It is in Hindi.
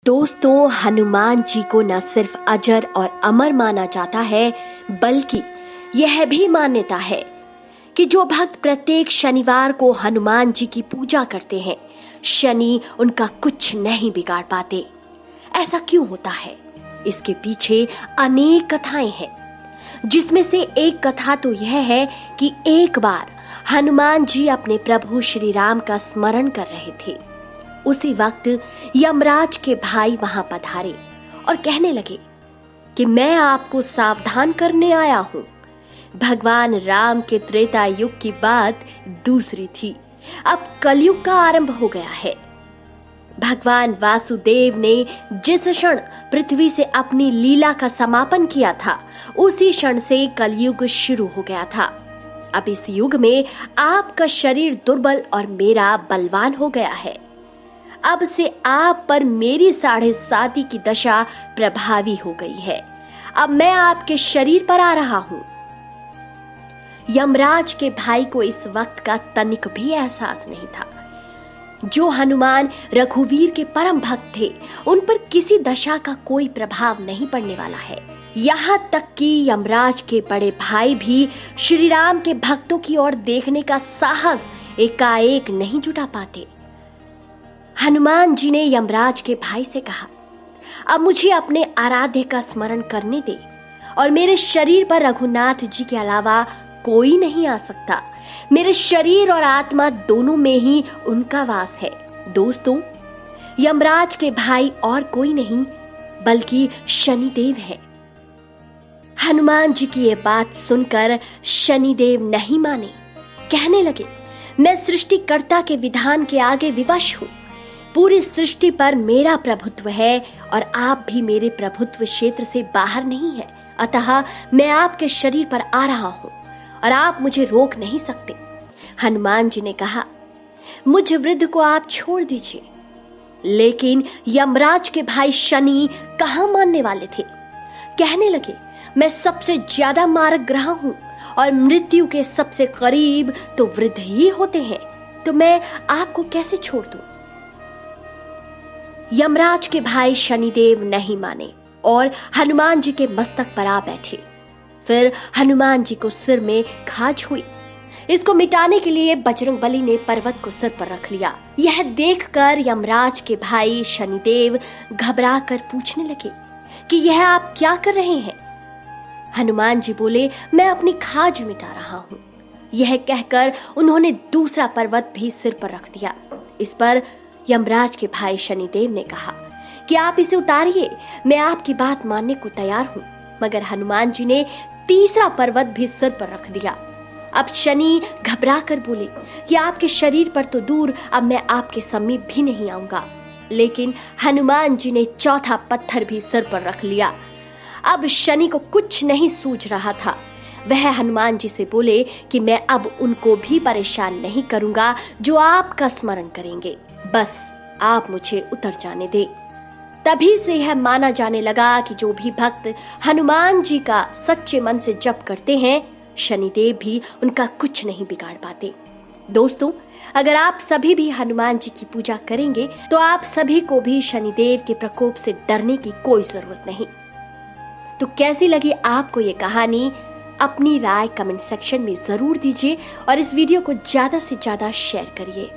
दोस्तों, हनुमान जी को न सिर्फ अजर और अमर माना जाता है, बल्कि यह भी मान्यता है कि जो भक्त प्रत्येक शनिवार को हनुमान जी की पूजा करते हैं, शनि उनका कुछ नहीं बिगाड़ पाते। ऐसा क्यों होता है? इसके पीछे अनेक कथाएं हैं, जिसमें से एक कथा तो यह है कि एक बार हनुमान जी अपने प्रभु श्री राम का स्मरण कर रहे थे। उसी वक्त यमराज के भाई वहां पधारे और कहने लगे कि मैं आपको सावधान करने आया हूं। भगवान राम के त्रेता युग की बात दूसरी थी, अब कलयुग का आरंभ हो गया है। भगवान वासुदेव ने जिस क्षण पृथ्वी से अपनी लीला का समापन किया था, उसी क्षण से कलयुग शुरू हो गया था। अब इस युग में आपका शरीर दुर्बल और मेरा बलवान हो गया है। अब से आप पर मेरी 7.5 की दशा प्रभावी हो गई है। अब मैं आपके शरीर पर आ रहा हूं। यमराज के भाई को इस वक्त का तनिक भी एहसास नहीं था। जो हनुमान रघुवीर के परम भक्त थे, उन पर किसी दशा का कोई प्रभाव नहीं पड़ने वाला है। यहाँ तक कि यमराज के बड़े भाई भी श्री राम के भक्तों की ओर देखने का साहस एकाएक नहीं जुटा पाते। हनुमान जी ने यमराज के भाई से कहा, अब मुझे अपने आराध्य का स्मरण करने दे और मेरे शरीर पर रघुनाथ जी के अलावा कोई नहीं आ सकता। मेरे शरीर और आत्मा दोनों में ही उनका वास है। दोस्तों, यमराज के भाई और कोई नहीं बल्कि शनिदेव है। हनुमान जी की ये बात सुनकर शनिदेव नहीं माने। कहने लगे, मैं सृष्टिकर्ता के विधान के आगे विवश हूं। पूरी सृष्टि पर मेरा प्रभुत्व है और आप भी मेरे प्रभुत्व क्षेत्र से बाहर नहीं है। अतः मैं आपके शरीर पर आ रहा हूं और आप मुझे रोक नहीं सकते। हनुमान जी ने कहा, मुझ वृद्ध को आप छोड़ दीजिए। लेकिन यमराज के भाई शनि कहां मानने वाले थे। कहने लगे, मैं सबसे ज्यादा मारक ग्रह हूं और मृत्यु के सबसे करीब तो वृद्ध ही होते हैं, तो मैं आपको कैसे छोड़ दूं? यमराज के भाई शनिदेव नहीं माने और हनुमान जी के मस्तक पर आ बैठे। फिर हनुमान जी को सिर में खाज हुई। इसको मिटाने के लिए बजरंगबली ने पर्वत को सिर पर रख लिया। यह देखकर यमराज के भाई शनिदेव घबरा कर पूछने लगे कि यह आप क्या कर रहे हैं? हनुमान जी बोले, मैं अपनी खाज मिटा रहा हूं। यह कहकर उन्होंने दूसरा पर्वत भी सिर पर रख दिया। इस पर यमराज के भाई शनिदेव ने कहा कि आप इसे उतारिए, मैं आपकी बात मानने को तैयार हूं। मगर हनुमान जी ने तीसरा पर्वत भी सिर पर रख दिया। अब शनि घबरा कर बोले कि आपके शरीर पर तो दूर, अब मैं आपके समीप भी नहीं आऊंगा। लेकिन हनुमान जी ने चौथा पत्थर भी सिर पर रख लिया। अब शनि को कुछ नहीं सूझ रहा था। वह हनुमान जी से बोले कि मैं अब उनको भी परेशान नहीं करूंगा जो आपका स्मरण करेंगे, बस आप मुझे उतर जाने दे। तभी से यह माना जाने लगा कि जो भी भक्त हनुमान जी का सच्चे मन से जप करते हैं, शनिदेव भी उनका कुछ नहीं बिगाड़ पाते। दोस्तों, अगर आप सभी भी हनुमान जी की पूजा करेंगे तो आप सभी को भी शनिदेव के प्रकोप से डरने की कोई जरूरत नहीं। तो कैसी लगी आपको ये कहानी? अपनी राय कमेंट सेक्शन में जरूर दीजिए और इस वीडियो को ज्यादा से ज्यादा शेयर करिए।